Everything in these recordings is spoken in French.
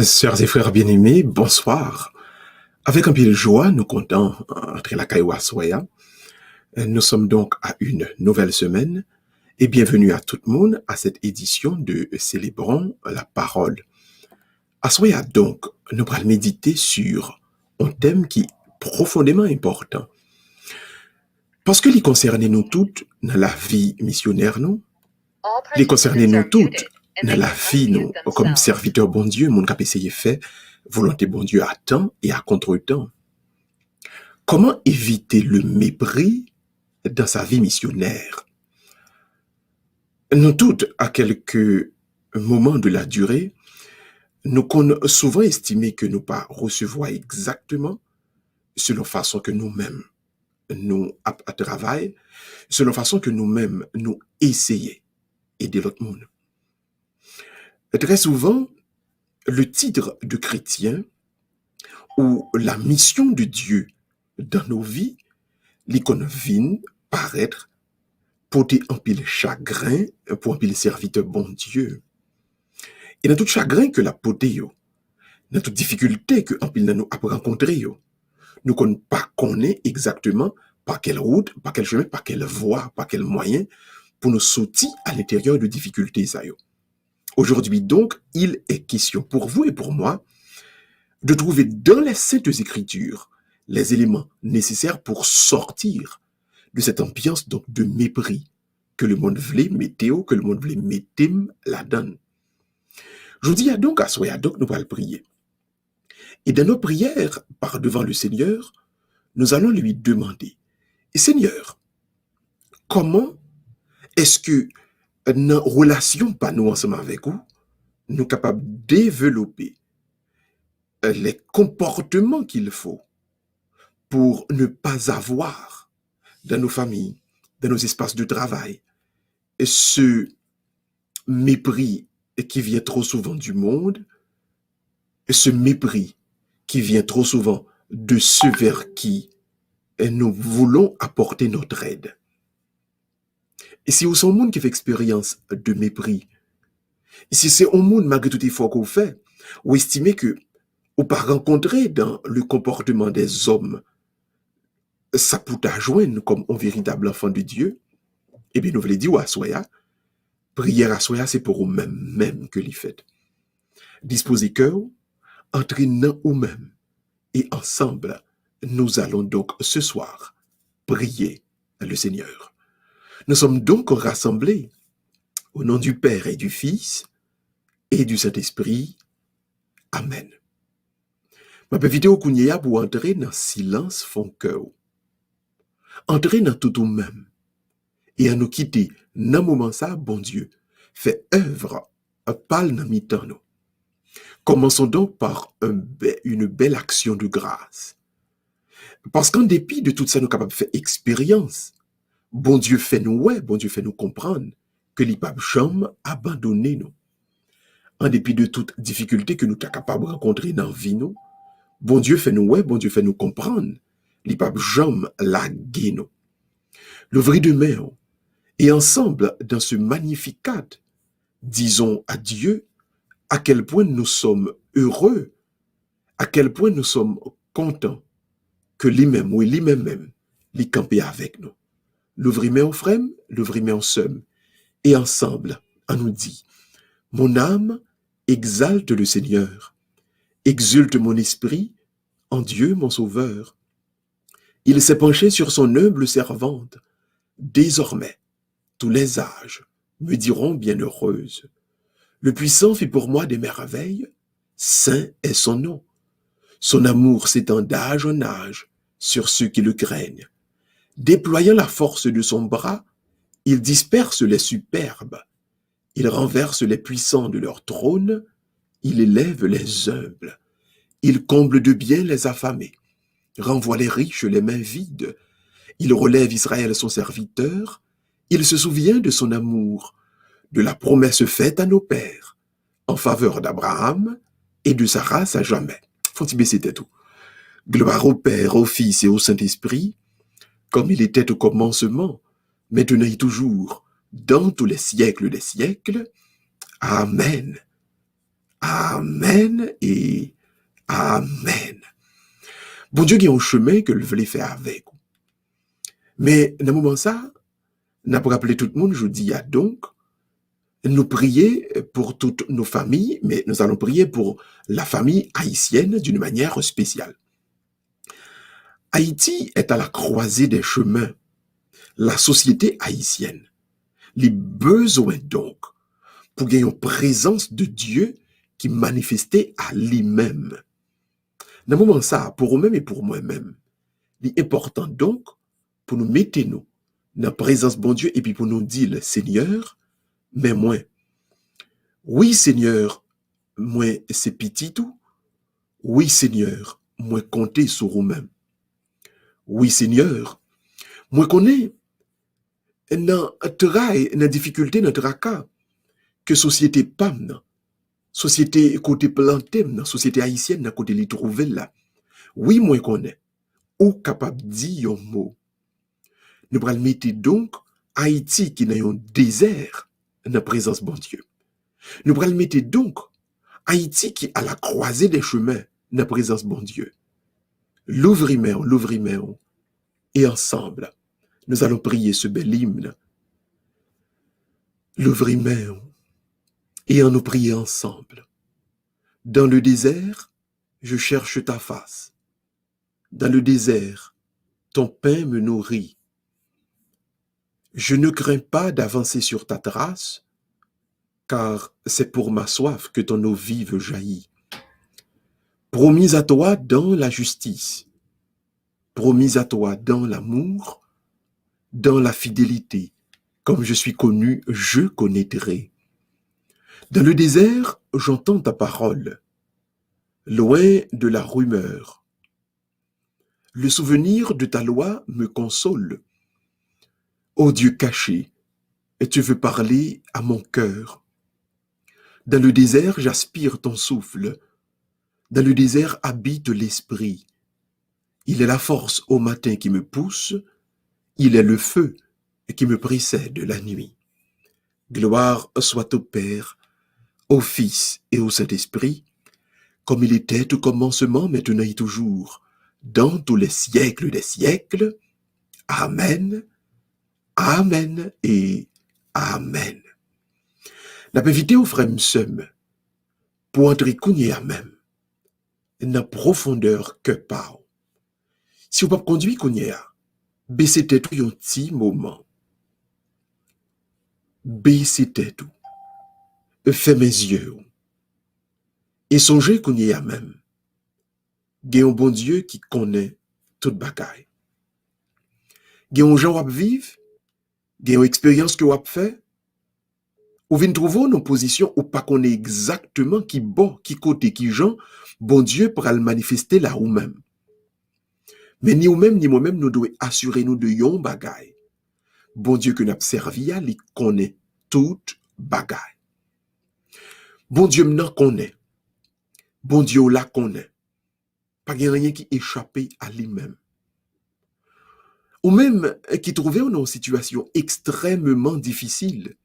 Sœurs et frères bien-aimés, bonsoir. Avec un pied de joie, nous comptons entrer la Kaiwa Soya. Nous sommes donc à une nouvelle semaine et bienvenue à tout le monde à cette édition de Célébrons la parole. À Soya donc, nous allons méditer sur un thème qui est profondément important. Parce que les concerne nous toutes dans la vie missionnaire, nous, les concerne nous toutes dans la vie, nous, comme serviteurs bon Dieu, mon cap essayé fait, volonté bon Dieu à temps et à contre-temps. Comment éviter le mépris dans sa vie missionnaire? Nous toutes, à quelques moments de la durée, nous avons souvent estimé que nous pas recevoir exactement selon façon que nous-mêmes nous à travail, selon façon que nous-mêmes nous essayons aider l'autre monde. Très souvent, le titre de chrétien ou la mission de Dieu dans nos vies, l'icône vient paraître porter un pile chagrin pour un pile serviteur bon Dieu. Et dans tout chagrin que la porter, dans toute difficulté que un pile nous a rencontré, nous ne pas connaît exactement par quelle route, par quel chemin, par quelle voie, par quel moyen pour nous sortir à l'intérieur de difficultés. Aujourd'hui donc, il est question pour vous et pour moi de trouver dans les Saintes Écritures les éléments nécessaires pour sortir de cette ambiance donc de mépris que le monde voulait météo, que le monde voulait mettre la donne. Je vous dis donc à soi, donc nous allons prier. Et dans nos prières, par devant le Seigneur, nous allons lui demander, et Seigneur, comment est-ce que nos relations, pas nous ensemble avec vous, nous sommes capables de développer les comportements qu'il faut pour ne pas avoir dans nos familles, dans nos espaces de travail, ce mépris qui vient trop souvent du monde, ce mépris qui vient trop souvent de ceux vers qui nous voulons apporter notre aide. Et si vous êtes un monde qui fait expérience de mépris, si c'est un monde malgré tout effort qu'on fait, vous estimez que vous pas rencontrer dans le comportement des hommes, ça peut joindre comme un véritable enfant de Dieu, eh bien nous voulons dire à Soya, prière à Soya, c'est pour vous-même même que l'y faites. Disposez cœur, entrez dans vous-même, et ensemble, nous allons donc ce soir prier le Seigneur. Nous sommes donc rassemblés au nom du Père et du Fils et du Saint-Esprit. Amen. Ma petite vidéo kounya pour entrer dans silence fond cœur. Entrer dans tout nous-même et à nous quitter dans moment ça, bon Dieu, fait œuvre, parle dans mi-temps nous. Commençons donc par une belle action de grâce. Parce qu'en dépit de tout ça, nous sommes capables de faire expérience. Bon Dieu fait nous, ouais, bon Dieu fait nous comprendre que les papes jamais abandonner nous. En dépit de toute difficulté que nous sommes capables de rencontrer dans la vie, nous, bon Dieu fait nous, ouais, bon Dieu fait nous comprendre. Les papes jamais laguer nous. Le vrai demain, et ensemble, dans ce magnificat, disons à Dieu à quel point nous sommes heureux, à quel point nous sommes contents que lui-même, oui, lui-même, les camper avec nous. L'ouvrimer en frème, l'ouvrimer en somme. Et ensemble, on nous dit, mon âme exalte le Seigneur, exulte mon esprit en Dieu mon Sauveur. Il s'est penché sur son humble servante. Désormais, tous les âges me diront bienheureuse. Le puissant fit pour moi des merveilles, saint est son nom. Son amour s'étend d'âge en âge sur ceux qui le craignent. Déployant la force de son bras, il disperse les superbes. Il renverse les puissants de leur trône. Il élève les humbles. Il comble de bien les affamés. Renvoie les riches les mains vides. Il relève Israël son serviteur. Il se souvient de son amour, de la promesse faite à nos pères, en faveur d'Abraham et de sa race à jamais. Faut-il baisser tête tout. Gloire au Père, au Fils et au Saint-Esprit, comme il était au commencement, maintenant et toujours, dans tous les siècles des siècles. Amen. Amen et amen. Bon Dieu, il y a un chemin que le voulait faire avec. Mais, dans le moment ça, n'a pas rappelé tout le monde, je dis, donc, nous prier pour toutes nos familles, mais nous allons prier pour la famille haïtienne d'une manière spéciale. Haïti est à la croisée des chemins. La société haïtienne, les besoins donc, pour gagner une présence de Dieu qui manifestait à lui-même. Dans le moment ça, pour vous-même et pour moi-même, il est important donc pour nous mettre nous dans la présence de bon Dieu et puis pour nous dire, Seigneur, mais moi, oui Seigneur, moi c'est petit tout, oui Seigneur, moi compter sur vous-même. Oui Seigneur, moi connais dans travail, dans difficulté, dans tracas, que société PAM, société côté planté, société haïtienne, dans côté li trouvé là. Oui, moi connais, ou capable de dire un mot. Nous allons mettre donc Haïti qui est un désert dans la présence de bon Dieu. Nous allons mettre donc Haïti qui est à la croisée des chemins dans la présence de bon Dieu. L'ouvrimeur, et ensemble, nous allons prier ce bel hymne. L'ouvrimeur, et en nous prier ensemble. Dans le désert, je cherche ta face. Dans le désert, ton pain me nourrit. Je ne crains pas d'avancer sur ta trace, car c'est pour ma soif que ton eau vive jaillit. Promis à toi dans la justice, promis à toi dans l'amour, dans la fidélité, comme je suis connu, je connaîtrai. Dans le désert, j'entends ta parole, loin de la rumeur. Le souvenir de ta loi me console. Ô Dieu caché, et tu veux parler à mon cœur. Dans le désert, j'aspire ton souffle. Dans le désert habite l'esprit. Il est la force au matin qui me pousse. Il est le feu qui me précède la nuit. Gloire soit au Père, au Fils et au Saint-Esprit, comme il était au commencement, maintenant et toujours, dans tous les siècles des siècles. Amen, amen et amen. N'a pas invité au frère Msem pour entrer kounye à même, dans profondeur que par. Si vous ne pouvez pas conduire kounye à, baissez tête un petit moment. Baissez tête, fermez mes yeux, et songez kounye à même. Il y a un bon Dieu qui connaît toute bagaille. Il y a un gens qui vivent, il y a une expérience que vous fait. Ou venez trouver une position où pas qu'on est exactement qui bon, qui côté, qui gens, bon Dieu pour le manifester là ou même. Mais ni ou même, ni moi-même, nous devons assurer nous de yon bagaille. Bon Dieu que nous avons servi à, il connaît toute bagaille. Bon Dieu m'en connaît. Bon Dieu la connaît. Pas rien qui échappe à lui-même. Ou même qui trouvait dans une situation extrêmement difficile.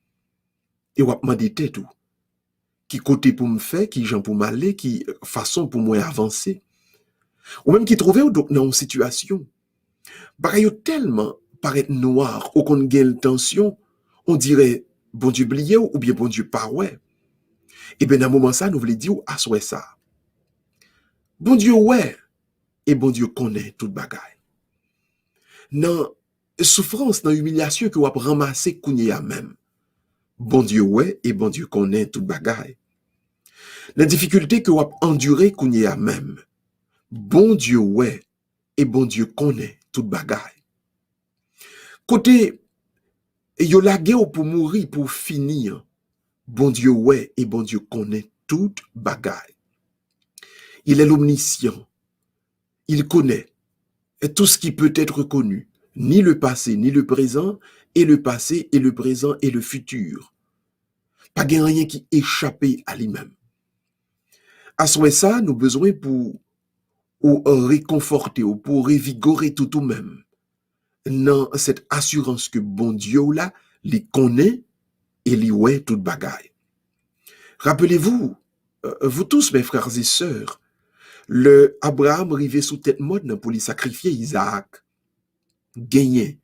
Et wap m'a dit tout. Qui côté pour me faire, qui gens pour m'aller, qui façon pour moi avancer. Ou même qui trouvait dans une situation. Bagaille tellement paraît noir, ou qu'on gagne tension, on dirait bon Dieu blié ou bien bon Dieu pas ouais. Et bien dans un moment ça, nous voulons dire à souhait ça. Bon Dieu ouais, et bon Dieu connaît toute bagaille. Dans souffrance, dans humiliation que vous avez ramassé kounye à même. Bon Dieu ouais, et bon Dieu connaît toute bagaille. La difficulté que vous avez enduré kounye à même. Bon Dieu ouais, et bon Dieu connaît toute bagaille. Côté, yo lagé pour mourir, pour finir. Bon Dieu ouais, et bon Dieu connaît toute bagaille. Il est l'omniscient. Il connaît tout ce qui peut être connu, ni le passé, ni le présent, et le passé, et le présent, et le futur. Pas rien qui échappe à lui-même. À ce ça, nous avons besoin pour réconforter, ou pour revigorer tout ou même, dans cette assurance que bon Dieu là, il connaît et il ouais toute bagaille. Rappelez-vous, Vous tous, mes frères et sœurs, le Abraham arrivé sous tête mode pour lui sacrifier Isaac, gagné.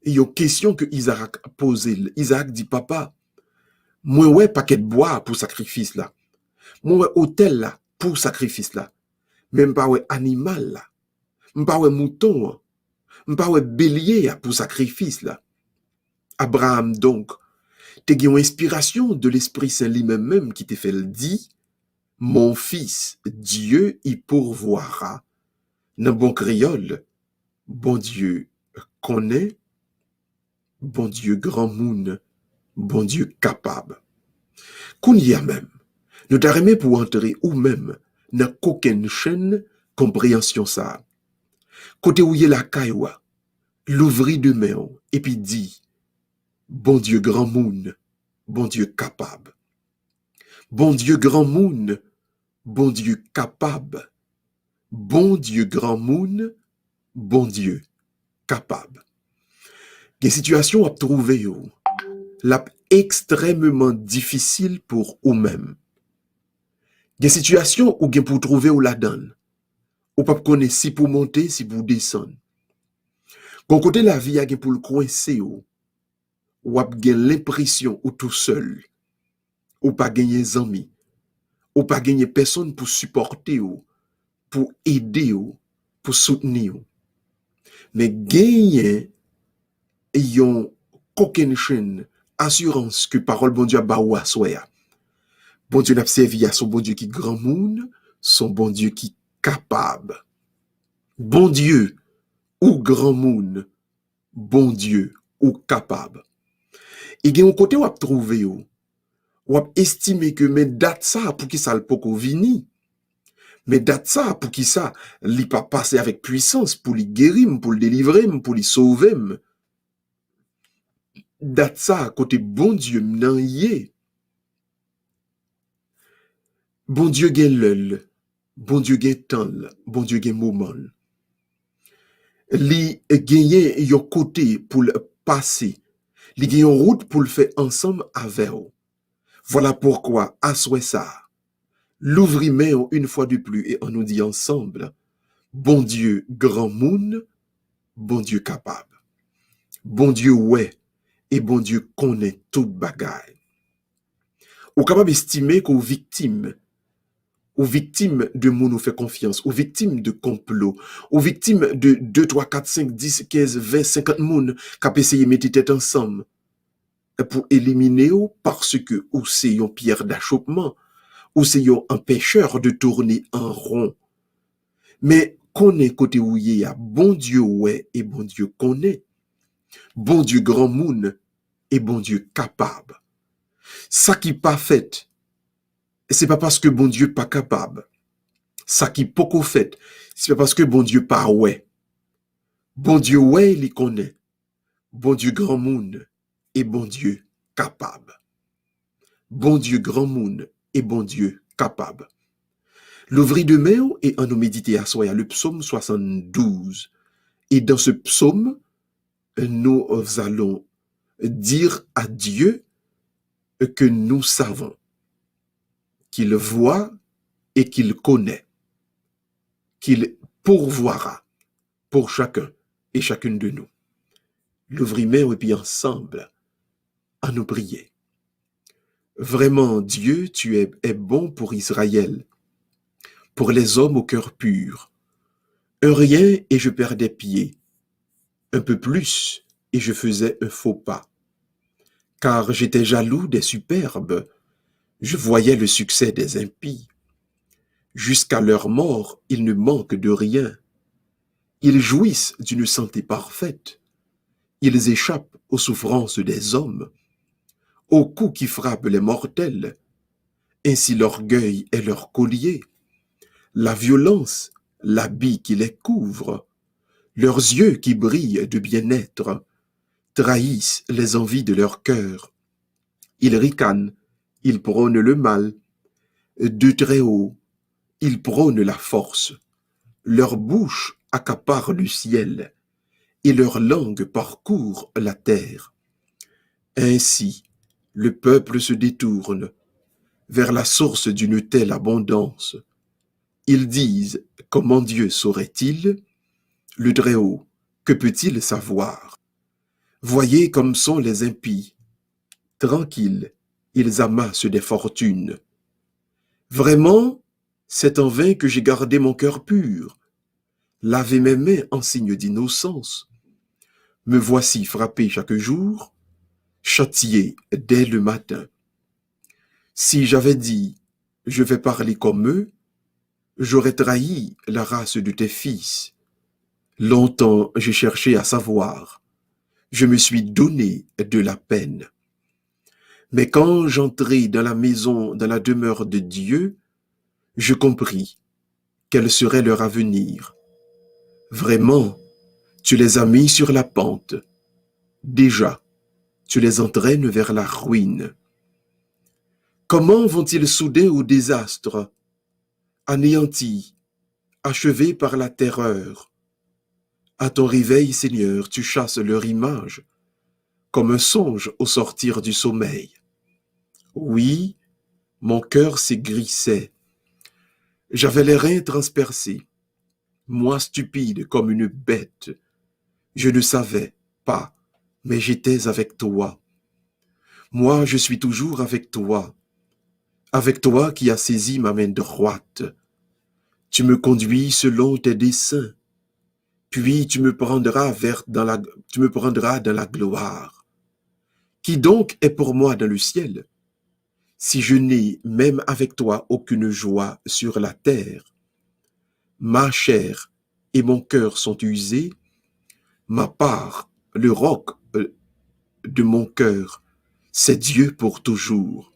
Il y a une question que Isaac a posée. Isaac dit, papa, moi ouais paquet de bois pour sacrifice là. Moi ouais hôtel là pour sacrifice là. Même pas ouais animal là. Même pas ouais mouton. Même pas ouais bélier pour sacrifice là. Abraham donc, t'es une inspiration de l'Esprit Saint lui-même même qui te fait le dit, mon fils, Dieu y pourvoira. Dans bon créole, bon Dieu connaît, bon Dieu grand moun, bon Dieu capable. Qu'on y a même, nous t'arrêter pour entrer ou même dans qu'aucune chaîne compréhension ça. Côté où y est la cailloua, l'ouvri de main et puis dit, bon Dieu grand moun, bon Dieu capable. Bon Dieu grand moun, bon Dieu capable. Bon Dieu grand moun, bon Dieu capable. Des situations à trouver la extrêmement difficile pour vous-même. Des situations où vous pour trouver ou la donne. Ou pas connaître si pour monter, si pour descendre. Quand côté la vie a pour le coincer ou avez l'impression ou tout seul, ou pas gagner amis, ou pas gagner personne pour supporter ou, pour aider ou, pour soutenir ou. Mais gagner yon qu'aucune chaîne assurance que parole bon Dieu a ba ou a soya. Bon Dieu n'a servi à son bon Dieu qui grand monde, son bon Dieu qui capable. Bon Dieu ou grand monde, bon Dieu ou capable. Et gen un côté ou a trouvé ou a estimé que mais date ça pour qui ça le poko vini. Mais date ça pour qui ça li pas passer avec puissance pour li guérir, pour le délivrer, pour li sauver. Date ça côté bon Dieu nan yé. Bon Dieu gen l'œil, bon Dieu gen temps, bon Dieu gen moment. Li genyen yon côté pour le passer. Li gen yon route pour le faire ensemble avec vous. Voilà pourquoi, à souhait ça, l'ouvrir main une fois de plus et on nous dit ensemble, bon Dieu grand moun, bon Dieu capable. Bon Dieu ouais, et bon Dieu connaît toute bagaille. Ou capable d'estimer qu'aux victimes de moun nous fait confiance, aux victimes de complot, aux victimes de 2, 3, 4, 5, 10, 15, 20, 50 moun qui ont essayé de mettre tête ensemble pour éliminer ou parce que ou c'est une pierre d'achoppement, ou c'est un empêcheur de tourner en rond. Mais connaît côté où il y a bon Dieu ouais et bon Dieu connaît. Bon Dieu grand moun et bon Dieu capable. Ça qui pas fait, c'est pas parce que bon Dieu pas capable. Ça qui poko fait, c'est pas parce que bon Dieu pas ouais. Bon Dieu ouais, il connaît. Bon Dieu grand moun et bon Dieu capable. Bon Dieu grand moun et bon Dieu capable. L'ouvrir de main et en nous méditer à soi, le psaume 72. Et dans ce psaume, nous allons dire à Dieu que nous savons qu'il voit et qu'il connaît, qu'il pourvoira pour chacun et chacune de nous. L'ouvrir main et puis ensemble à nous prier. Vraiment, Dieu, tu es bon pour Israël, pour les hommes au cœur pur. Un rien et je perdais pied, un peu plus et je faisais un faux pas. Car j'étais jaloux des superbes, je voyais le succès des impies. Jusqu'à leur mort, ils ne manquent de rien. Ils jouissent d'une santé parfaite. Ils échappent aux souffrances des hommes, aux coups qui frappent les mortels. Ainsi l'orgueil est leur collier. La violence, l'habit qui les couvre. Leurs yeux qui brillent de bien-être trahissent les envies de leur cœur. Ils ricanent, ils prônent le mal. De très haut, ils prônent la force. Leur bouche accapare le ciel et leur langue parcourt la terre. Ainsi, le peuple se détourne. vers la source d'une telle abondance. Ils disent, comment Dieu saurait-il? Le Très-Haut, que peut-il savoir? Voyez comme sont les impies. Tranquilles, ils amassent des fortunes. Vraiment, c'est en vain que j'ai gardé mon cœur pur, lavé mes mains en signe d'innocence. Me voici frappé chaque jour, châtié dès le matin. Si j'avais dit, je vais parler comme eux, j'aurais trahi la race de tes fils. Longtemps j'ai cherché à savoir, je me suis donné de la peine. Mais quand j'entrai dans la maison, dans la demeure de Dieu, je compris quel serait leur avenir. Vraiment, tu les as mis sur la pente. Déjà, tu les entraînes vers la ruine. Comment vont-ils soudain au désastre, anéantis, achevés par la terreur? À ton réveil, Seigneur, tu chasses leur image, comme un songe au sortir du sommeil. Oui, mon cœur s'aigrissait. J'avais les reins transpercés, moi stupide comme une bête. Je ne savais pas, mais j'étais avec toi. Moi, je suis toujours avec toi qui as saisi ma main droite. Tu me conduis selon tes desseins, puis tu me prendras dans la gloire. Qui donc est pour moi dans le ciel, si je n'ai même avec toi aucune joie sur la terre? Ma chair et mon cœur sont usés, ma part, le roc de mon cœur, c'est Dieu pour toujours.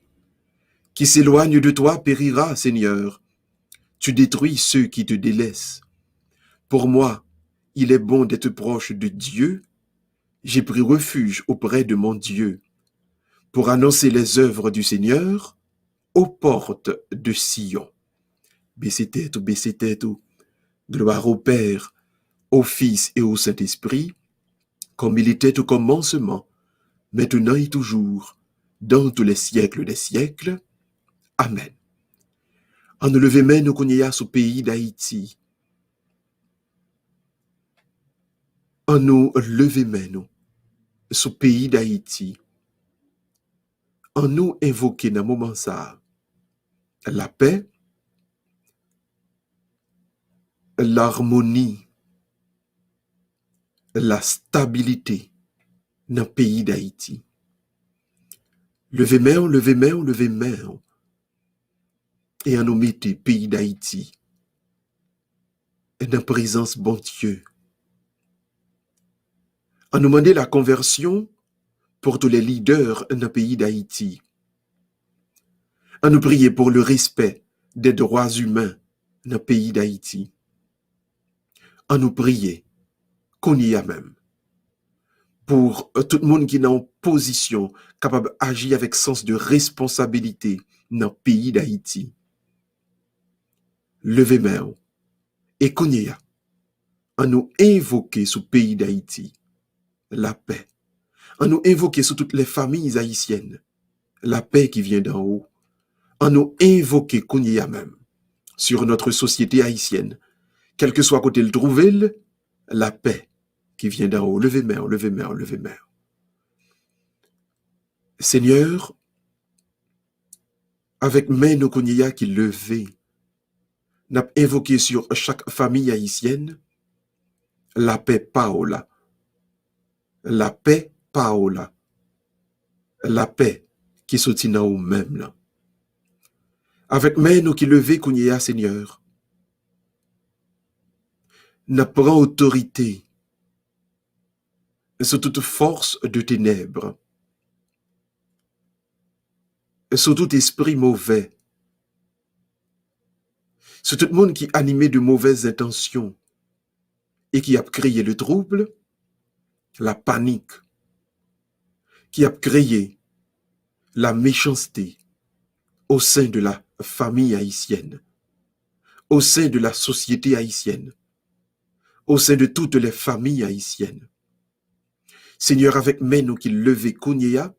Qui s'éloigne de toi périra, Seigneur. Tu détruis ceux qui te délaissent. Pour moi, il est bon d'être proche de Dieu. J'ai pris refuge auprès de mon Dieu pour annoncer les œuvres du Seigneur aux portes de Sion. Baissez tête, gloire au Père, au Fils et au Saint-Esprit, comme il était au commencement, maintenant et toujours, dans tous les siècles des siècles. Amen. En nous lever main, nous connaissons au pays d'Haïti. En nous lever main, nous, ce pays d'Haïti. En nous invoquer dans le moment ça, la paix, l'harmonie, la stabilité dans le pays d'Haïti. Levez main, levez main, levez main. Et en nous mettez pays d'Haïti. Et dans la présence bon Dieu. En nous demandant la conversion pour tous les leaders dans le pays d'Haïti. En nous prier pour le respect des droits humains dans le pays d'Haïti. En nous prier qu'on y a même. Pour tout le monde qui est en position, capable d'agir avec sens de responsabilité dans le pays d'Haïti. Levez main et qu'on y a. En nous invoquer sous le pays d'Haïti la paix. En nous invoquer sur toutes les familles haïtiennes la paix qui vient d'en haut. En nous invoquer qu'on y a même sur notre société haïtienne, quel que soit côté le trouver, la paix qui vient d'en haut. Levez main, levez main, levez main. Seigneur, avec main nous qu'on y a qui levé, n'a invoqué sur chaque famille haïtienne la paix Paola. La paix Paola. La paix qui sortit dans nous même là. Avec main nous qui levé qu'on y a, Seigneur, n'a prend autorité sur toute force de ténèbres, sur tout esprit mauvais, sur tout le monde qui est animé de mauvaises intentions et qui a créé le trouble, la panique, qui a créé la méchanceté au sein de la famille haïtienne, au sein de la société haïtienne, au sein de toutes les familles haïtiennes. Seigneur, avec main nous qui levé Kounia,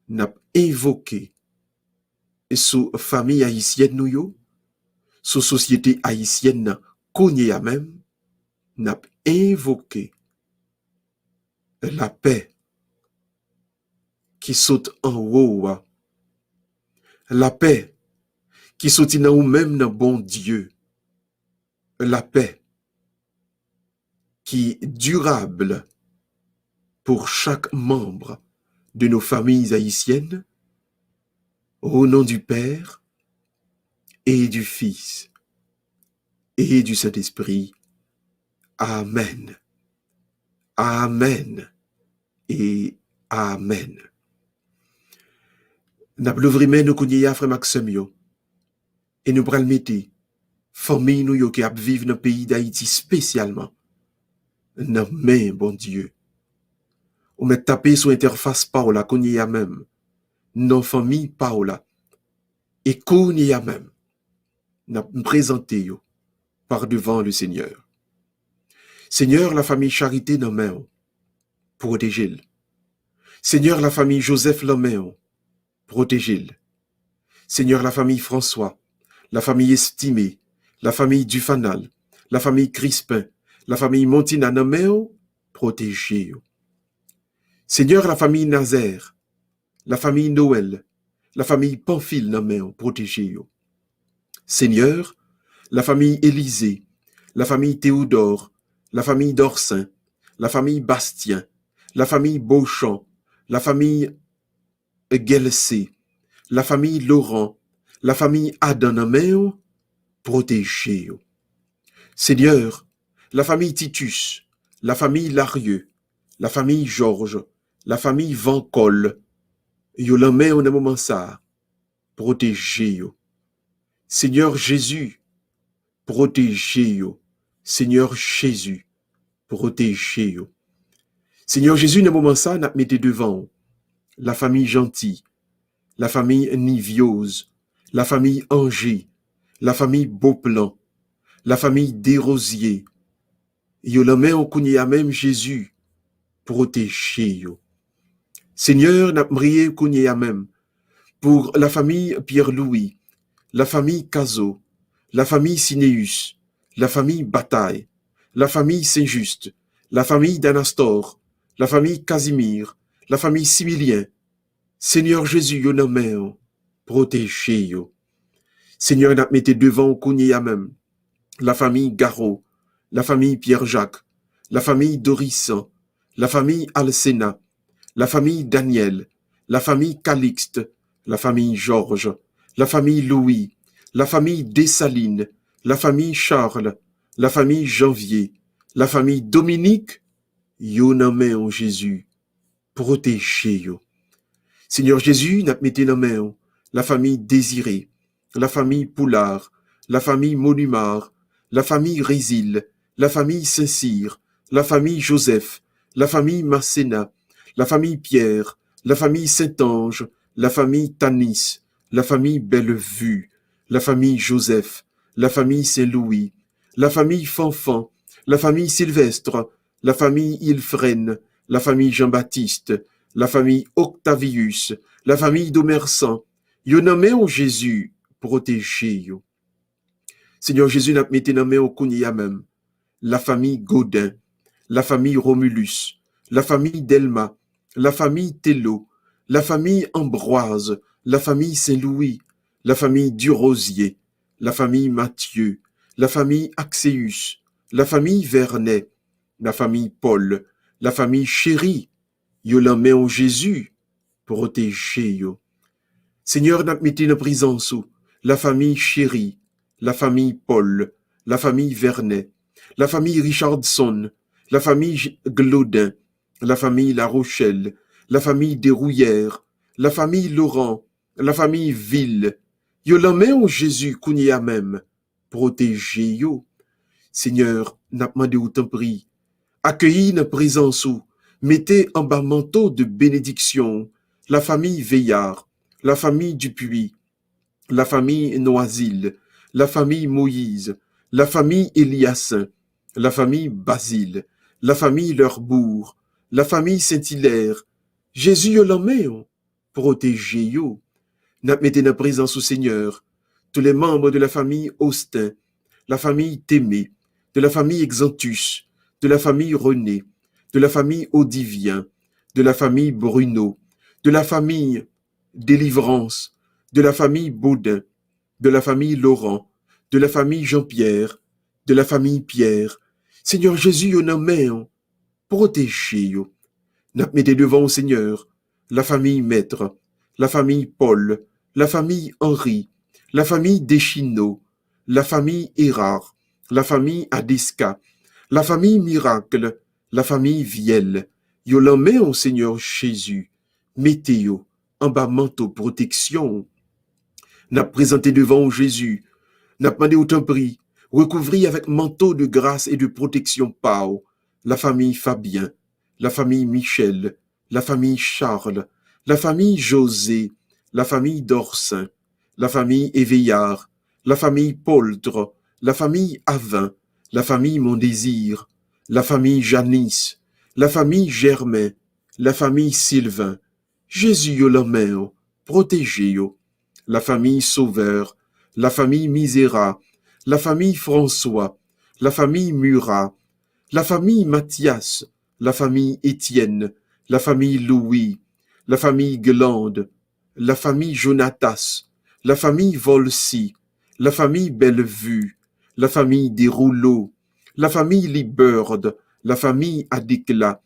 n'a invoqué sous famille haïtienne nous yo, sous société haïtienne konye a même, n'a invoqué la paix qui saute en haut, la paix qui saute dans ou même dans bon Dieu, la paix qui est durable pour chaque membre de nos familles haïtiennes, au nom du Père et du Fils et du Saint-Esprit. Amen. Amen et Amen. N'a l'ouvrimen nous connaît frère Maxime yo, et nous pral mettre famille nous yo qui ap vive dans le pays d'Haïti spécialement. Nan main bon Dieu. Ou met taper sur interface Paola connaît ya même. Non famille Paola. Et connaît ya même. N'a présenté yo par devant le Seigneur. Seigneur, la famille Charité nan main, protégez-le. Seigneur, la famille Joseph nan main, protégez-le. Seigneur, la famille François, la famille Estimée, la famille Dufanal, la famille Crispin, la famille Montina nan main, protégez-yo. Seigneur, la famille Nazaire, la famille Noël, la famille Pamphile nan main, protégez-yo. Seigneur, la famille Élisée, la famille Théodore, la famille Dorsin, la famille Bastien, la famille Beauchamp, la famille Guelsé, la famille Laurent, la famille Adanameo, protégez-yo. Seigneur, la famille Titus, la famille Larieux, la famille Georges, la famille Vancol, yo l'ameo nan moment ça, protégez-yo. Seigneur Jésus, protégez-yo. Seigneur Jésus, protégez-yo. Seigneur Jésus, nan moment ça, n'a mette devant la famille Gentil, la famille Niviose, la famille Angers, la famille Beauplan, la famille Desrosiers. Yo la main au kounye a même Jésus, protégez-yo. Seigneur, n'a prié kounye a même pour la famille Pierre-Louis, la famille Cazot, la famille Sinéus, la famille Bataille, la famille Saint-Just, la famille d'Anastor, la famille Casimir, la famille Similien. Seigneur Jésus, yo nan main, protégez-yo. Seigneur, n'a mette devant au kounye a même la famille Garot, la famille Pierre-Jacques, la famille Dorissan, la famille Alcena, la famille Daniel, la famille Calixte, la famille Georges, la famille Louis, la famille Dessalines, la famille Charles, la famille Janvier, la famille Dominique, yo nan main Jésus, protégez-yo. Seigneur Jésus, n'a mette nan main la famille Désiré, la famille Poulard, la famille Monumar, la famille Résil, la famille Saint-Cyr, la famille Joseph, la famille Masséna, la famille Pierre, la famille Saint-Ange, la famille Tanis, la famille Bellevue, la famille Joseph, la famille Saint-Louis, la famille Fanfan, la famille Sylvestre, la famille Ilfrène, la famille Jean-Baptiste, la famille Octavius, la famille d'Omersan. Yo nan main Jésus, protégez-yo. Seigneur Jésus, n'a mette nan main au kounye a même la famille Gaudin, la famille Romulus, la famille Delma, la famille Tello, la famille Ambroise, la famille Saint-Louis, la famille Durosier, la famille Mathieu, la famille Axéus, la famille Vernet, la famille Paul, la famille Chéri. Yo la main au Jésus, protégez-yo. Seigneur, n'a mette nan prison sous la famille Chéri, la famille Paul, la famille Vernet, la famille Richardson, la famille Glaudin, la famille La Rochelle, la famille Desrouillères, la famille Laurent, la famille Ville. Yo la main au Jésus kounye a même, protégez-yo. Seigneur, n'a demandé ou t'en prie, accueilli na présence ou, mettez en bas manteau de bénédiction la famille Veillard, la famille Dupuis, la famille Noisille, la famille Moïse, la famille Eliassin, la famille Basile, la famille Leurbourg, la famille Saint-Hilaire. Jésus yo la main, protégez-yo. N'a mettez dans présence au Seigneur tous les membres de la famille Austin, la famille Témé, de la famille Exantus, de la famille René, de la famille Odivien, de la famille Bruno, de la famille Délivrance, de la famille Baudin, de la famille Laurent, de la famille Jean-Pierre, de la famille Pierre. Seigneur Jésus, yo nan men, protégez yo. N'a mettez devant au Seigneur la famille Maître, la famille Paul, la famille Henri, la famille Deschino, la famille Hérard, la famille Adesca, la famille Miracle, la famille Viel. Yo l'emmène au Seigneur Jésus. Mettez-yo en bas manteau protection. N'a présenté devant Jésus. N'a demandé autant prix. Recouvri avec manteau de grâce et de protection Pau. La famille Fabien, la famille Michel, la famille Charles, la famille José, la famille Dorsin, la famille Éveillard, la famille Poltre, la famille Avin, la famille Mondésir, la famille Janice, la famille Germain, la famille Sylvain. Jésus yo la main, protégez yo. La famille Sauveur, la famille Miséra, la famille François, la famille Murat, la famille Mathias, la famille Étienne, la famille Louis, la famille Glande, la famille Jonatas, la famille Volsi, la famille Bellevue, la famille Desrouleaux, la famille Liberde, la famille Adéclat,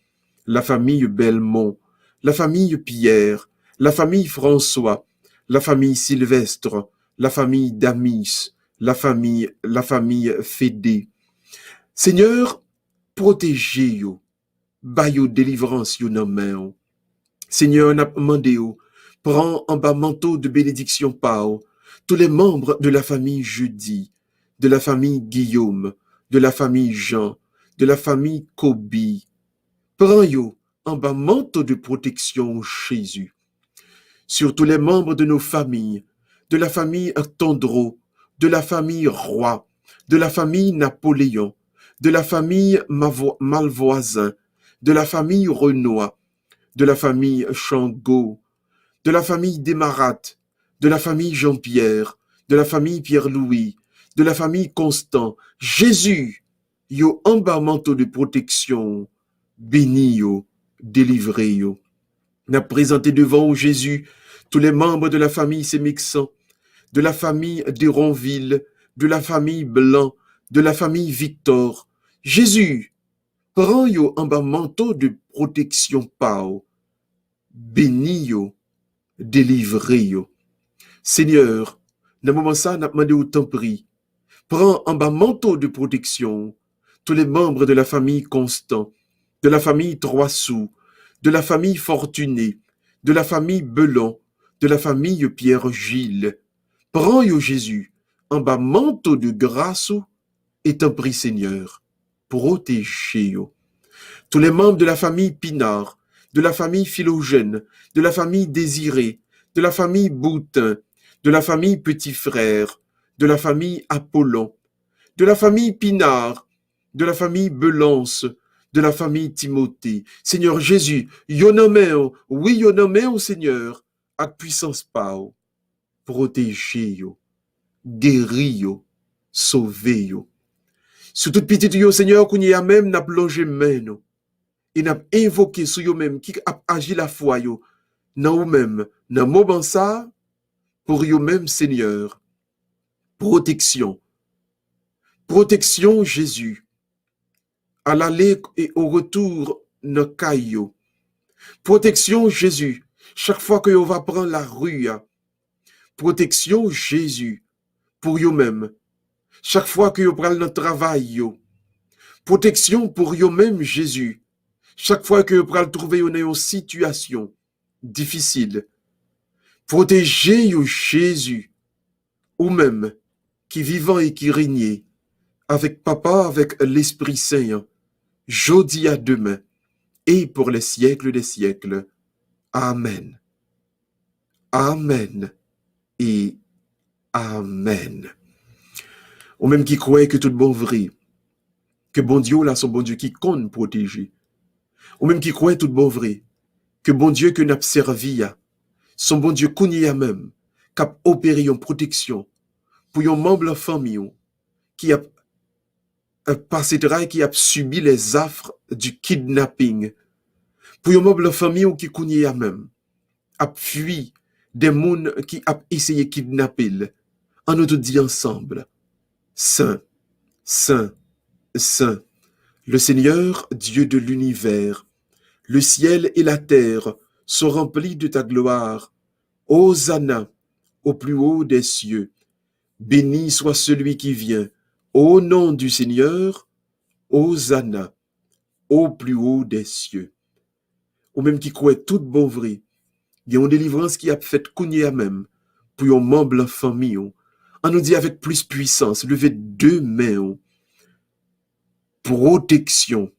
la famille Belmont, la famille Pierre, la famille François, la famille Sylvestre, la famille Damis, la famille Fédé. Seigneur, protégez yo, ba yo délivrance yo nan main. Seigneur, n'a demandé yo, prends en bas manteau de bénédiction Pau, tous les membres de la famille Judy, de la famille Guillaume, de la famille Jean, de la famille Kobi. Prends yo en bas manteau de protection Jésus. Sur tous les membres de nos familles, de la famille Tendreau, de la famille Roy, de la famille Napoléon, de la famille Malvoisin, de la famille Renoir, de la famille Changot, de la famille Desmarat, de la famille Jean-Pierre, de la famille Pierre-Louis, de la famille Constant. Jésus, yo en bas manteau de protection, béni yo, délivré yo. N'a présenté devant Jésus tous les membres de la famille Sémixan, de la famille Déronville, de la famille Blanc, de la famille Victor. Jésus, prends yo en bas manteau de protection Pau, béni yo, délivré yo. Seigneur, dans le moment ça, n'a demandé autant prix. Prends en bas manteau de protection tous les membres de la famille Constant, de la famille Trois-Sous, de la famille Fortuné, de la famille Belon, de la famille Pierre-Gilles. Prends yo Jésus en bas manteau de grâce et t'en prie Seigneur, protégez yo. Tous les membres de la famille Pinard, de la famille Philogène, de la famille Désiré, de la famille Boutin, de la famille Petit Frère, de la famille Apollon, de la famille Pinard, de la famille Belance, de la famille Timothée. Seigneur Jésus, yo nan men, oui yo nan men, Seigneur, ak puissance Pau, protégez yo, guéri yo, sauvé yo. Sous toute petite yo, Seigneur, qu'on y a même n'a plongé main nous. Et n'a invoqué sous yo même qui a agi la foi yo, nan ou même, nan moment ça, pour yo même, Seigneur. Protection. Protection, Jésus. À l'aller et au retour, nan kayo. Protection, Jésus. Chaque fois que yo va prendre la rue. Protection, Jésus. Pour yo même. Chaque fois que yo prend le travail, yo. Protection pour yo même, Jésus. Chaque fois que yo pral trouver yo dans une situation difficile. Protégez yo, Jésus. Ou même, qui vivant et qui régnait, avec Papa, avec l'Esprit Saint, jodi à demain, et pour les siècles des siècles. Amen. Amen. Et Amen. Ou même qui croit que tout bon vrai, que bon Dieu là son bon Dieu qui compte protéger. Ou même qui croit tout bon vrai, que bon Dieu que n'a servi, son bon Dieu qu'on y a même, cap opéré une protection pour un membre de la famille qui a passé travail, qui a subi les affres du kidnapping, pour un membre de la famille qui connaît même, a fui des gens qui a essayé de kidnapper. On nous dit ensemble, Saint, Saint, Saint, le Seigneur, Dieu de l'univers, le ciel et la terre sont remplis de ta gloire. Hosanna au plus haut des cieux. Béni soit celui qui vient. Au nom du Seigneur, Hosanna au plus haut des cieux. Ou même qui croit tout bon vrai, il y a une délivrance qui a fait cogner à même pour un membre de la famille. On nous dit avec plus puissance, levez deux mains. Protection,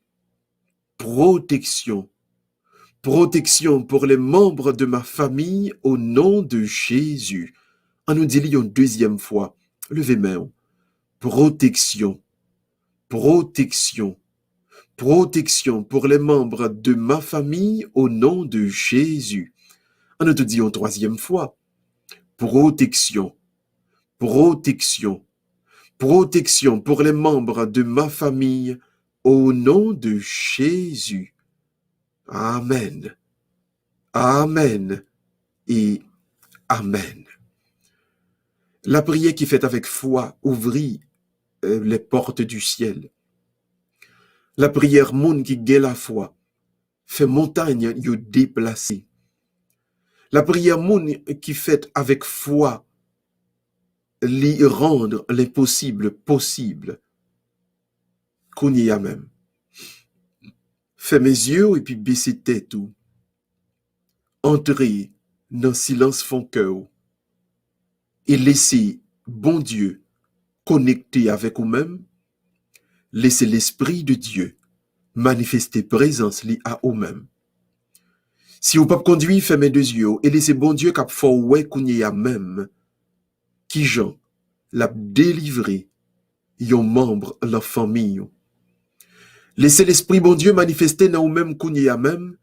protection, protection pour les membres de ma famille au nom de Jésus. On nous dit une deuxième fois, levez main. Protection, protection, protection pour les membres de ma famille au nom de Jésus. On nous dit une troisième fois, protection, protection, protection pour les membres de ma famille au nom de Jésus. Amen, amen et amen. La prière qui fait avec foi ouvrit les portes du ciel. La prière monde qui gagne la foi fait montagne yo déplacer. La prière monde qui fait avec foi lui rendre l'impossible possible. Qu'on y a même. Fais mes yeux et puis baisser tête ou. Entrez dans silence fond cœur et laissez bon Dieu connecter avec vous-même. Laissez l'Esprit de Dieu manifester présence li à vous-même. Si vous pas conduire, fermez deux yeux et laissez bon Dieu cap fort ouais qu'on y a même qui Jean l'a délivré yon membre la famille. Laissez l'Esprit bon Dieu manifester dans vous-même qu'on y a même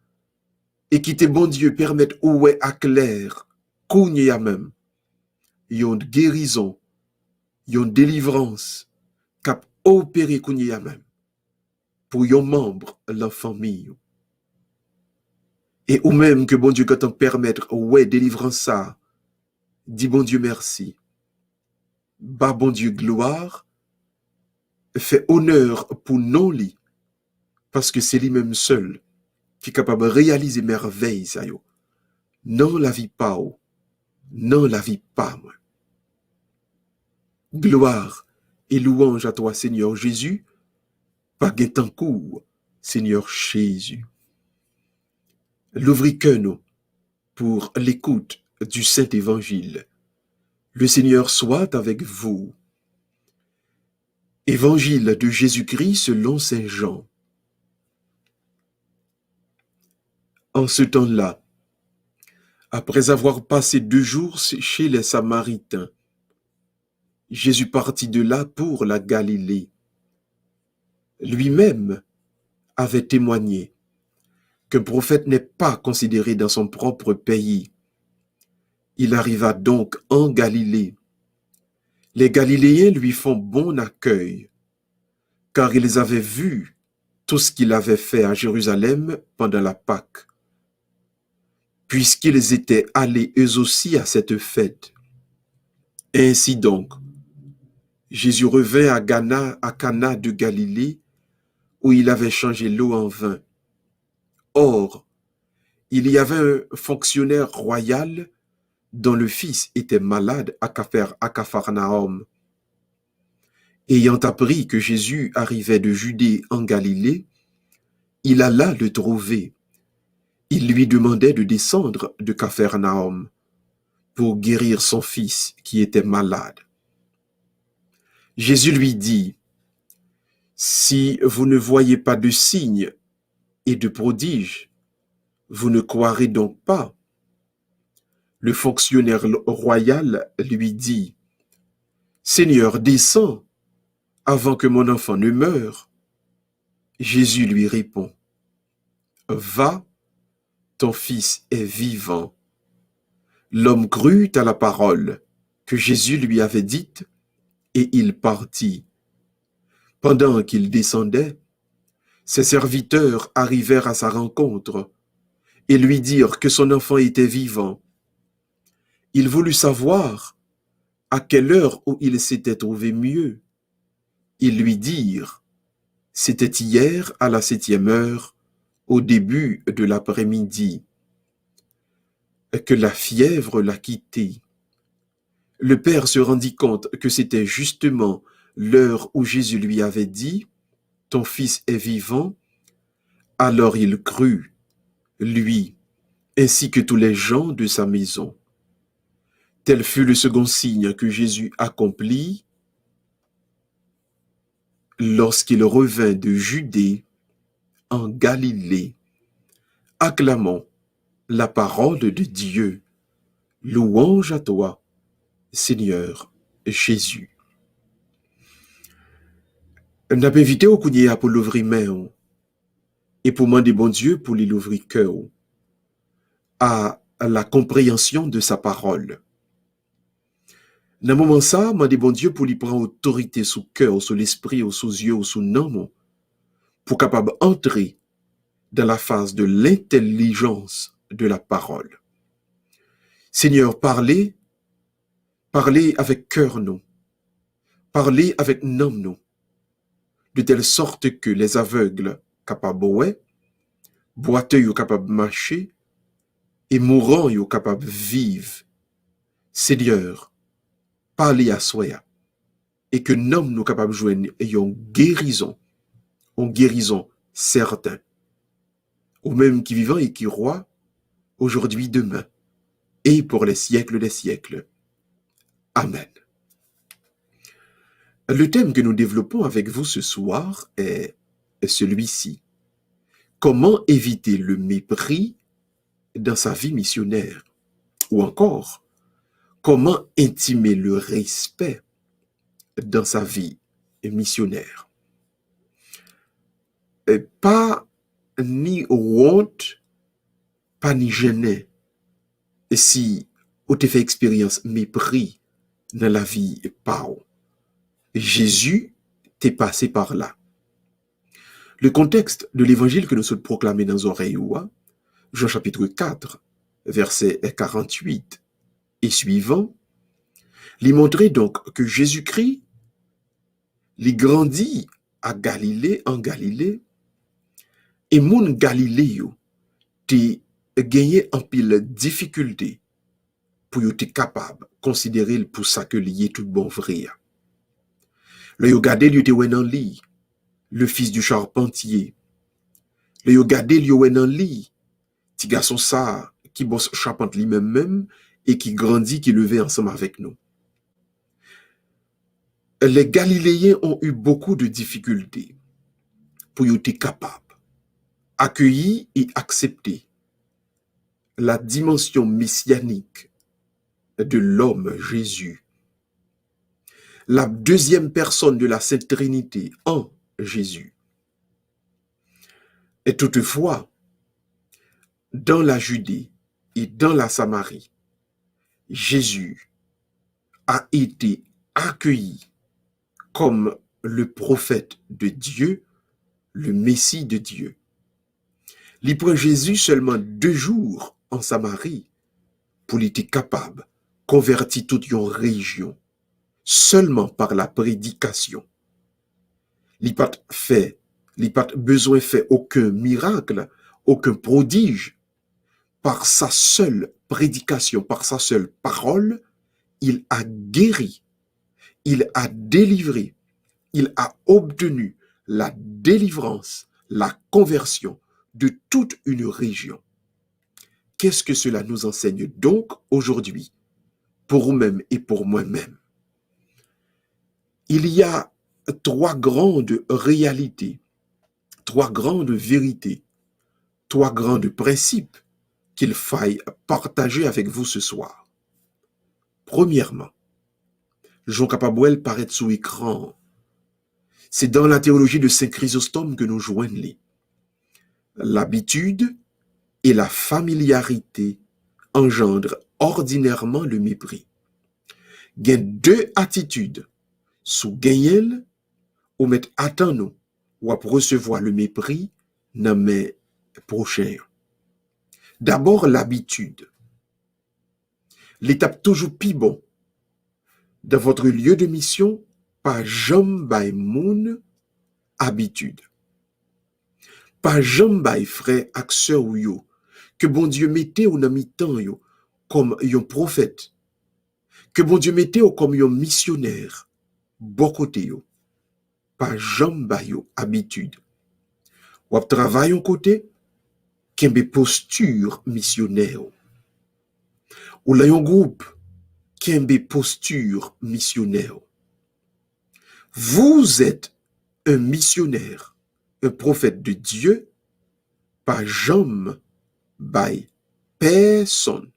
et quitter bon Dieu permettre ouais à clair qu'on y a même yon guérison, yon délivrance cap opérer qu'on y a même pour yon membre la famille. Et ou même que bon Dieu quand on permettre ouais délivrance ça, dis bon Dieu merci. Bah bon Dieu gloire, fait honneur pour non li, parce que c'est lui-même seul qui est capable de réaliser merveilles ça yo. Non la vie pas ou, non la vie pas moi. Gloire et louange à toi Seigneur Jésus, pas gain temps court, Seigneur Jésus. L'ouvrir que nous pour l'écoute du Saint Évangile. Le Seigneur soit avec vous. Évangile de Jésus-Christ selon Saint Jean. En ce temps-là, après avoir passé 2 jours chez les Samaritains, Jésus partit de là pour la Galilée. Lui-même avait témoigné qu'un prophète n'est pas considéré dans son propre pays. Il arriva donc en Galilée. Les Galiléens lui font bon accueil, car ils avaient vu tout ce qu'il avait fait à Jérusalem pendant la Pâque, puisqu'ils étaient allés eux aussi à cette fête. Ainsi donc, Jésus revint à Cana de Galilée, où il avait changé l'eau en vin. Or, il y avait un fonctionnaire royal dont le fils était malade à Capharnaüm. Ayant appris que Jésus arrivait de Judée en Galilée, il alla le trouver. Il lui demandait de descendre de Capharnaüm pour guérir son fils qui était malade. Jésus lui dit, « Si vous ne voyez pas de signes et de prodiges, vous ne croirez donc pas. » Le fonctionnaire royal lui dit, « Seigneur, descends avant que mon enfant ne meure. » Jésus lui répond, « Va, ton fils est vivant. » L'homme crut à la parole que Jésus lui avait dite et il partit. Pendant qu'il descendait, ses serviteurs arrivèrent à sa rencontre et lui dirent que son enfant était vivant. Il voulut savoir à quelle heure où il s'était trouvé mieux. Ils lui dirent, c'était hier à la 7e heure, au début de l'après-midi, que la fièvre l'a quitté. Le père se rendit compte que c'était justement l'heure où Jésus lui avait dit, ton fils est vivant. Alors il crut, lui, ainsi que tous les gens de sa maison. Tel fut le second signe que Jésus accomplit lorsqu'il revint de Judée en Galilée, acclamant la parole de Dieu. Louange à toi, Seigneur Jésus. N'a pas invité au Kounia pour l'ouvrir main et pour demander bon Dieu pour l'ouvrir cœur à la compréhension de sa parole. Dans moment ça, m'a dit bon Dieu pour lui prendre autorité sous cœur, sous l'esprit, ou sous yeux, ou sous nom, pour capable entrer dans la phase de l'intelligence de la parole. Seigneur, parlez avec cœur nous, parlez avec nom nous, de telle sorte que les aveugles capables ouais, boiteux capables marcher, et mourants capables vivre. Seigneur, parlez à soi, et que nom nous capables joindre une guérison certain, ou même qui vivant et qui roi, aujourd'hui, demain, et pour les siècles des siècles. Amen. Le thème que nous développons avec vous ce soir est celui-ci. Comment éviter le mépris dans sa vie missionnaire? Ou encore, comment intimer le respect dans sa vie missionnaire? Pas ni honte, pas ni gêné. Si vous avez fait expérience mépris dans la vie par Jésus t'est passé par là. Le contexte de l'évangile que nous sommes proclamés dans nos oreilles, Jean chapitre 4, verset 48 et suivant, lui montrait donc que Jésus-Christ, il grandit à Galilée, en Galilée, et mon Galilée, t'es gagné en pile difficulté pour être capable de considérer pour ça que lié tout bon vrai. Le yo gade lui était dans lit, le fils du charpentier. Le yo gade lui dans lit, petit garçon ça qui bosse charpente lui-même et qui grandit, qui levait ensemble avec nous. Les Galiléens ont eu beaucoup de difficultés pour être capables d'accueillir et accepter la dimension messianique de l'homme Jésus. La deuxième personne de la Sainte Trinité en Jésus. Et toutefois, dans la Judée et dans la Samarie, Jésus a été accueilli comme le prophète de Dieu, le Messie de Dieu. Il prend Jésus seulement 2 jours en Samarie pour être capable de convertir toute une région seulement par la prédication. Il n'a pas besoin de faire aucun miracle, aucun prodige. Par sa seule prédication, par sa seule parole, il a guéri, il a délivré, il a obtenu la délivrance, la conversion de toute une région. Qu'est-ce que cela nous enseigne donc aujourd'hui, pour vous-même et pour moi-même? Il y a 3 grandes réalités, 3 grandes vérités, 3 grandes principes qu'il faille partager avec vous ce soir. Premièrement, Jean Capabouel paraît sous écran. C'est dans la théologie de Saint Chrysostome que nous joignons. L'habitude et la familiarité engendrent ordinairement le mépris. Il y a deux attitudes. Sous gagner, ou mettre attend nous, ou à recevoir le mépris dans mes prochains. D'abord, l'habitude. L'étape toujours plus bon. Dans votre lieu de mission, pas jamais by moun habitude. Pas jamais by frère acteur ou yo, que bon Dieu mette ou nan mi-temps yo, comme un prophète. Que bon Dieu mette ou comme un missionnaire. Bon côté yo. Pas jamais by yo habitude. Ou ap travail un côté, kembe posture missionnaire. Ou là un groupe, kembe posture missionnaire. Vous êtes un missionnaire, un prophète de Dieu, pas jamais by personne.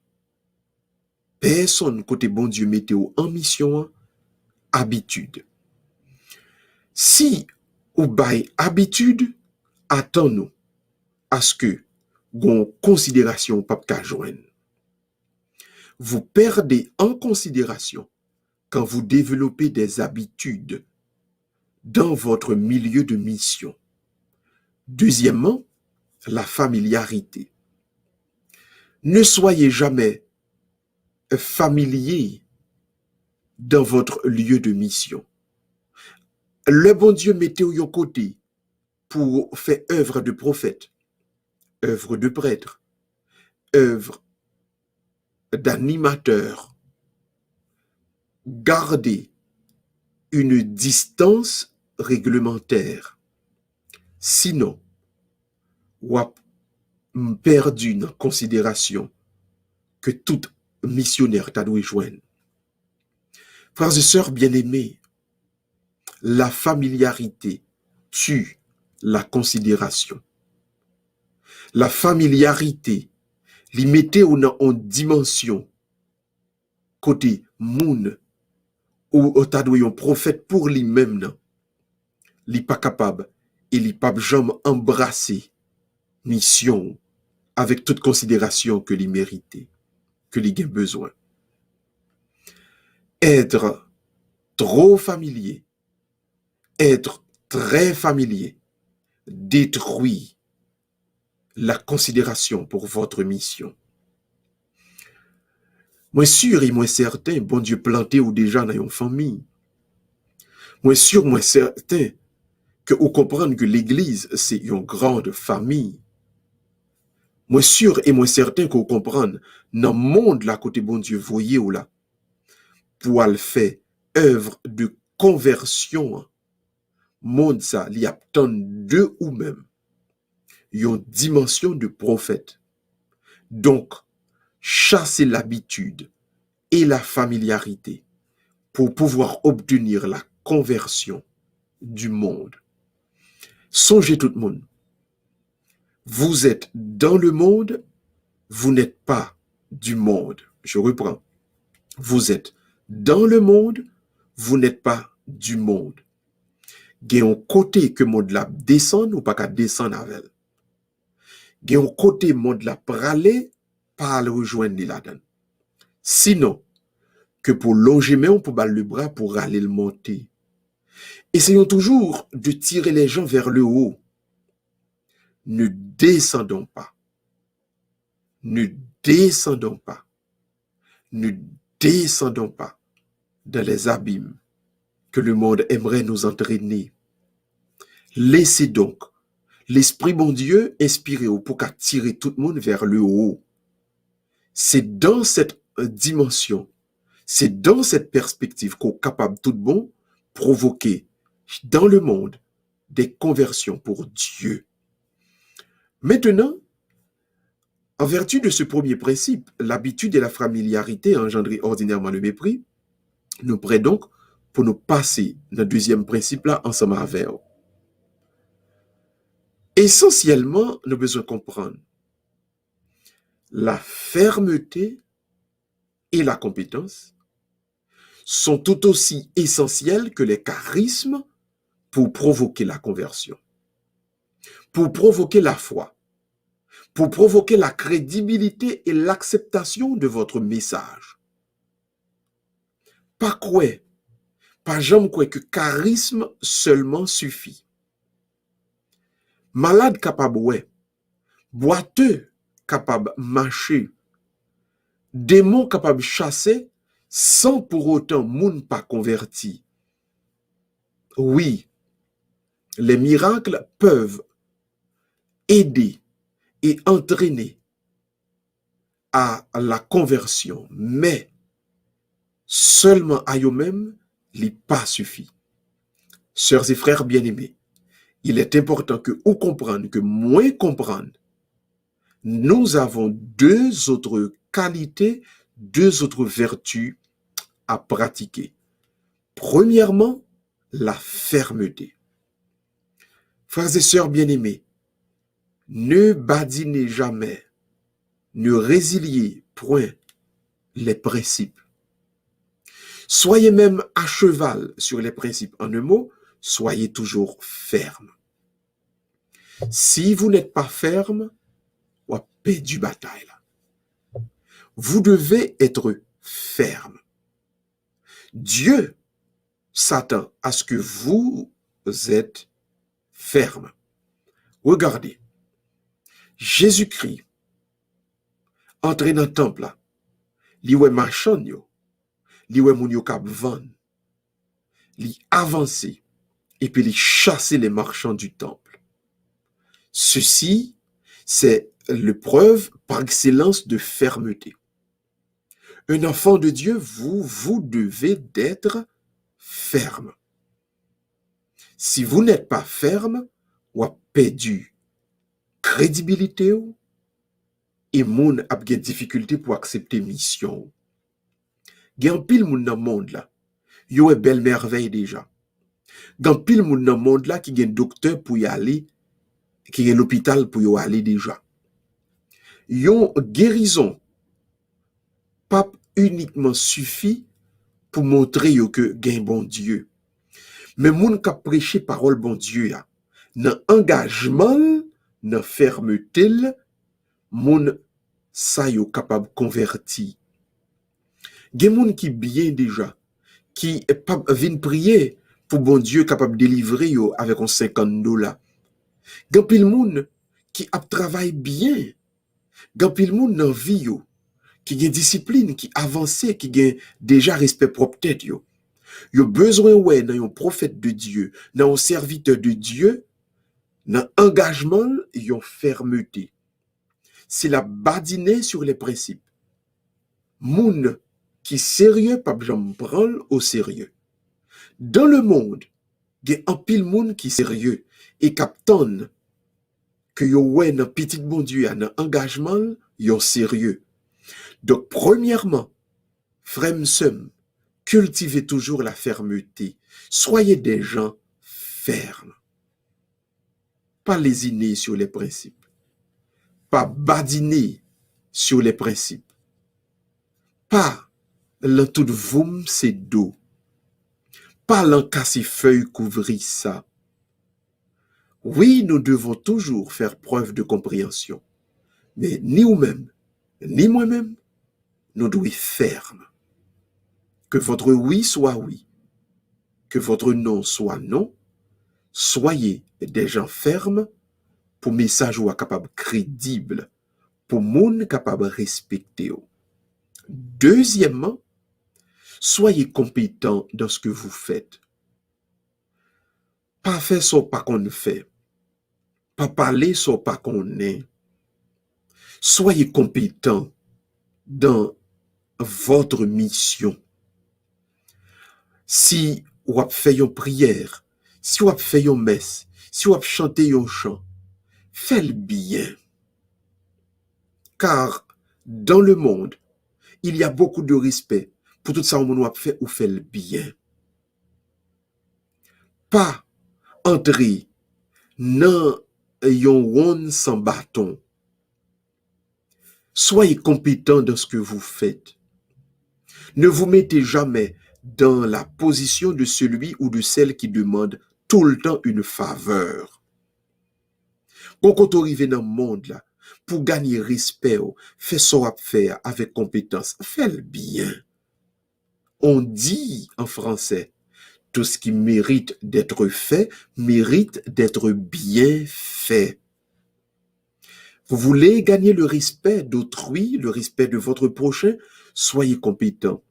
Personne côté bon Dieu mettez en mission habitude. Si ou by habitude, attends-nous à ce que gon considération pas ka joindre. Vous perdez en considération quand vous développez des habitudes dans votre milieu de mission. Deuxièmement, la familiarité. Ne soyez jamais familier dans votre lieu de mission. Le bon Dieu mettez au yon côté pour faire œuvre de prophète, œuvre de prêtre, œuvre d'animateur. Gardez une distance réglementaire. Sinon, ou a perdu une considération que tout missionnaire t'a dû joindre. Frères et sœurs bien-aimés, la familiarité tue la considération. La familiarité, li mette en dimension côté moun ou t'a dû un prophète pour lui-même nan. Li pas capable et li pas jamais embrasser mission avec toute considération que li méritait, que li gen besoin. Être trop familier, être très familier, détruit la considération pour votre mission. Moi sûr et moi certain, bon Dieu planté ou déjà dans une famille. Moi sûr, moi certain que vous comprenez que l'église c'est une grande famille. Moi sûr et moi certain que vous comprenez dans le monde là côté bon Dieu voyez ou là pour le faire œuvre de conversion. Monde ça, il y a tant de ou même une dimension de prophète. Donc, chasser l'habitude et la familiarité pour pouvoir obtenir la conversion du monde. Songez tout le monde. Vous êtes dans le monde, vous n'êtes pas du monde. Je reprends. Vous êtes dans le monde, vous n'êtes pas du monde. Il y a un côté que le monde la descend ou pas qu'à descendre avec elle. Il y a un côté monde la praler, pas le rejoindre là-dedans. Sinon, que pour loger, mais on peut battre le bras pour aller le monter. Essayons toujours de tirer les gens vers le haut. Ne descendons pas. Ne descendons pas. Ne descendons pas dans les abîmes que le monde aimerait nous entraîner. Laissez donc l'Esprit bon Dieu inspiré pour tirer tout le monde vers le haut. C'est dans cette dimension, c'est dans cette perspective qu'on est capable tout bon provoquer dans le monde des conversions pour Dieu. Maintenant, en vertu de ce premier principe, l'habitude et la familiarité engendrent ordinairement le mépris. Nous prêts donc pour nous passer dans le deuxième principe là ensemble avec eux. Essentiellement, nous avons besoin de comprendre la fermeté et la compétence sont tout aussi essentiels que les charismes pour provoquer la conversion, pour provoquer la foi, pour provoquer la crédibilité et l'acceptation de votre message. Pas quoi, pas jamais quoi que charisme seulement suffit. Malade capable ouais, boiteux capable marcher, démon capable chasser sans pour autant moun pas converti. Oui, les miracles peuvent aider et entraîner à la conversion, mais seulement à eux-mêmes, il pas suffit. Sœurs et frères bien-aimés, il est important que vous compreniez, que moi comprendre, nous avons deux autres qualités, deux autres vertus à pratiquer. Premièrement, la fermeté. Frères et sœurs bien-aimés, ne badinez jamais, ne résiliez point les principes. Soyez même à cheval sur les principes. En un mot, soyez toujours ferme. Si vous n'êtes pas ferme, vous avez perdu bataille. Vous devez être ferme. Dieu s'attend à ce que vous êtes ferme. Regardez, Jésus-Christ entré dans le temple là, li wè marchand yo, li wè moun yo k'ap vendre, li avancé et puis li chasser les marchands du temple. Ceci, c'est le preuve par excellence de fermeté. Un enfant de Dieu, vous devez d'être ferme. Si vous n'êtes pas ferme, vous avez perdu crédibilité et moun a des difficultés pour accepter mission. Gen pile moun dans monde là, yo est belle merveille déjà. Gen pile moun dans monde là qui gen docteur pour y aller, qui gen l'hôpital pour y aller déjà. Yon guérison pas uniquement suffit pour montrer yo que gen bon Dieu. Mais moun ka prêcher parole bon Dieu ya, nan engagement, nan fermeté, moun sa yo capable converti. Gen moun qui bien déjà, qui pas vinn prier pour bon Dieu capable délivrer yo avec un $50. Gen pile moun qui a travail bien. Gen pile moun nan vie yo, qui gen discipline, qui avance, qui gen déjà respect propre tête yo. Yo besoin ouais dans un prophète de Dieu, dans un serviteur de Dieu, dans engagement, yon fermeté. C'est la badiner sur les principes. Moun qui sérieux pas j'en prendre au sérieux. Dans le monde, il y a un pile moun qui sérieux et captonne que yo ouais dans petit bon Dieu dans engagement, yon sérieux. Donc premièrement, frère m'sem, cultivez toujours la fermeté. Soyez des gens fermes. Pas lésiner sur les principes. Pas badiner sur les principes. Pas l'en tout voum c'est dos. Pas l'en casser feuille couvrir ça. Oui, nous devons toujours faire preuve de compréhension. Mais ni vous-même, ni moi-même, nous devons être fermes. Que votre oui soit oui. Que votre non soit non. Soyez des gens fermes pour message ou capable crédible, pour moun capable respecter. Deuxièmement, soyez compétent dans ce que vous faites. Pas faire ce pas qu'on fait. Pas parler ce pas qu'on est. Soyez compétent dans votre mission. Si vous avez fait une prière, si vous avez fait une messe, si vous avez chanté un chant, faites-le bien. Car dans le monde, il y a beaucoup de respect pour tout ça qu'on a fait ou fait le bien. Pas entrer dans yon ronde sans bâton. Soyez compétent dans ce que vous faites. Ne vous mettez jamais dans la position de celui ou de celle qui demande tout le temps une faveur. Quand on arrive dans le monde là, pour gagner respect, fais ce à faire avec compétence, fais-le bien. On dit en français, tout ce qui mérite d'être fait, mérite d'être bien fait. Vous voulez gagner le respect d'autrui, le respect de votre prochain, soyez compétent.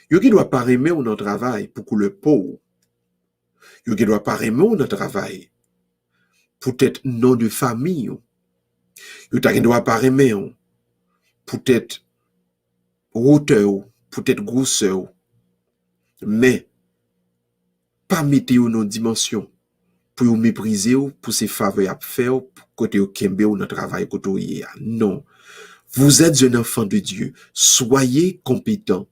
Yo qui doit pas aimer on travail pour que le pauvre. Yo qui doit pas aimer on travail pour être nom de famille. Yo qui doit pas aimer pour être hauteur, pour être grosseur. Mais pas mettre yo dans dimension pour vous mépriser pour ces faveurs à faire pour côté au kembe ou dans travail côté non. Vous êtes un enfant de Dieu, soyez compétent.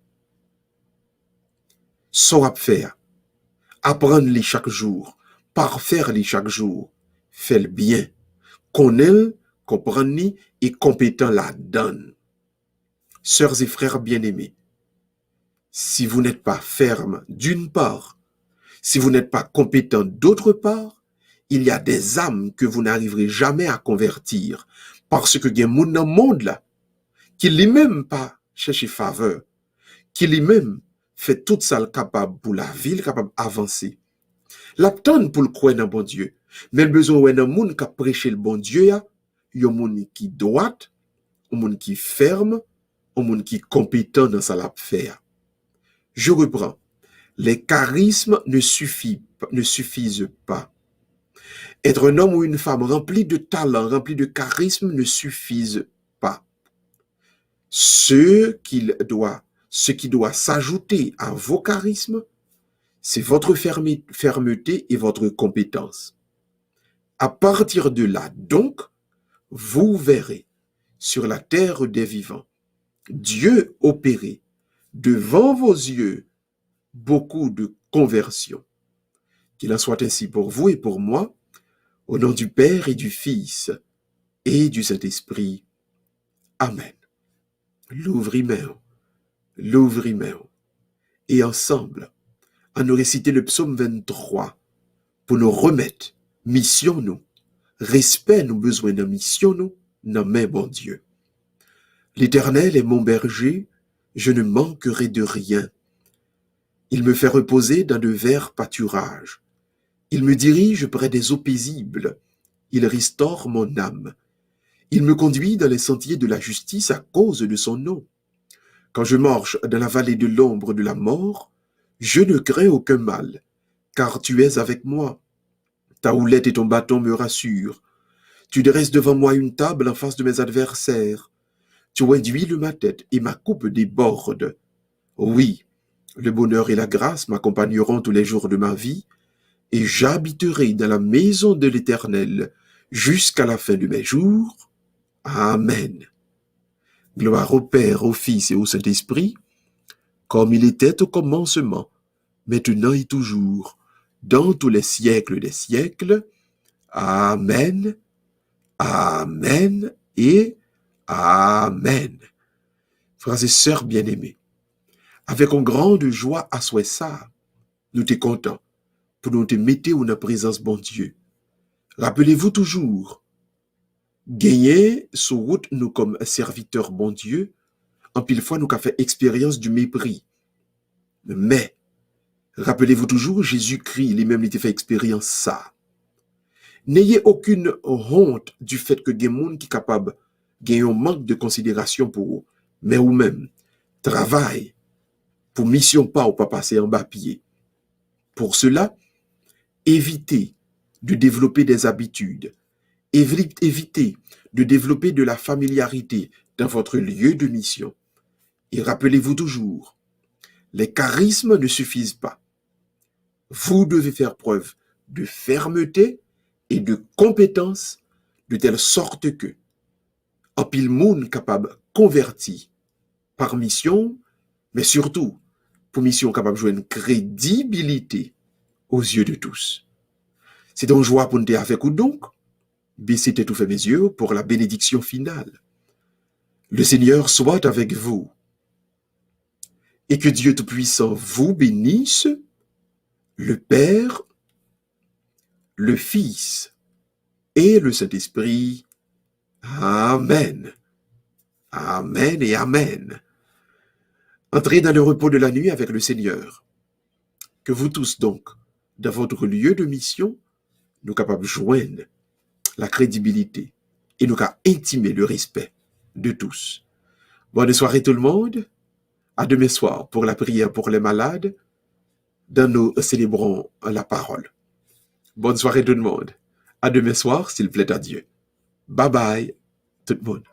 Sans à faire, apprendre-les chaque jour, parfaire-les chaque jour, faites bien, connaître, comprendre et compétent la donne. Sœurs et frères bien-aimés, si vous n'êtes pas ferme d'une part, si vous n'êtes pas compétent d'autre part, il y a des âmes que vous n'arriverez jamais à convertir parce que il y a monde dans le monde là qui lui-même pas chercher faveur, qui lui-même fait tout ça capable pour la ville, capable d'avancer. L'aptendre pour le croire dans bon Dieu. Mais le besoin ouais dans monde qui a prêché le bon Dieu ya, un monde qui droit, un monde qui ferme, un monde qui compétent dans sa l'a faire. Je reprends. Les charismes ne suffisent pas. Être un homme ou une femme rempli de talent, rempli de charisme ne suffisent pas. Ce qui doit s'ajouter à vos charismes, c'est votre fermeté et votre compétence. À partir de là, donc, vous verrez sur la terre des vivants Dieu opérer devant vos yeux beaucoup de conversions. Qu'il en soit ainsi pour vous et pour moi, au nom du Père et du Fils et du Saint-Esprit. Amen. L'ouvrimain. Et ensemble, à nous réciter le psaume 23 pour nous remettre, mission nous, respect nous besoin de mission nous, dans main bon Dieu. L'Éternel est mon berger, je ne manquerai de rien. Il me fait reposer dans de verts pâturages. Il me dirige près des eaux paisibles. Il restaure mon âme. Il me conduit dans les sentiers de la justice à cause de son nom. Quand je marche dans la vallée de l'ombre de la mort, je ne crains aucun mal, car tu es avec moi. Ta houlette et ton bâton me rassurent. Tu dresses devant moi une table en face de mes adversaires. Tu induis ma tête et ma coupe déborde. Oui, le bonheur et la grâce m'accompagneront tous les jours de ma vie, et j'habiterai dans la maison de l'Éternel jusqu'à la fin de mes jours. Amen. Gloire au Père, au Fils et au Saint-Esprit, comme il était au commencement, maintenant et toujours, dans tous les siècles des siècles. Amen, Amen et Amen. Frères et sœurs bien-aimés, avec une grande joie à soi ça, nous t'es contents pour nous te mettre dans la présence bon Dieu. Rappelez-vous toujours, gagner sur route nous comme serviteurs bon Dieu, en pile fois nous qu'a fait expérience du mépris. Mais, rappelez-vous toujours, Jésus-Christ, lui-même, il t'a fait expérience ça. N'ayez aucune honte du fait que des gens qui sont capables de gagner un manque de considération pour vous, mais vous-même, travail pour mission pas ou pas passer en bas pied. Pour cela, évitez de développer des habitudes, évitez de développer de la familiarité dans votre lieu de mission. Et rappelez-vous toujours, les charismes ne suffisent pas. Vous devez faire preuve de fermeté et de compétence de telle sorte que, en pile monde capable converti par mission, mais surtout pour mission capable de jouer une crédibilité aux yeux de tous. C'est donc joie pour nous avec vous donc. Baissez tout fait mes yeux pour la bénédiction finale. Le Seigneur soit avec vous et que Dieu Tout-Puissant vous bénisse, le Père, le Fils et le Saint-Esprit. Amen. Amen et Amen. Entrez dans le repos de la nuit avec le Seigneur. Que vous tous donc, dans votre lieu de mission, nous capables de joindre la crédibilité et nous capables intimer le respect de tous. Bonne soirée tout le monde. À demain soir pour la prière pour les malades, dans nous célébrons la parole. Bonne soirée tout le monde. À demain soir, s'il plaît à Dieu. Bye bye tout le monde.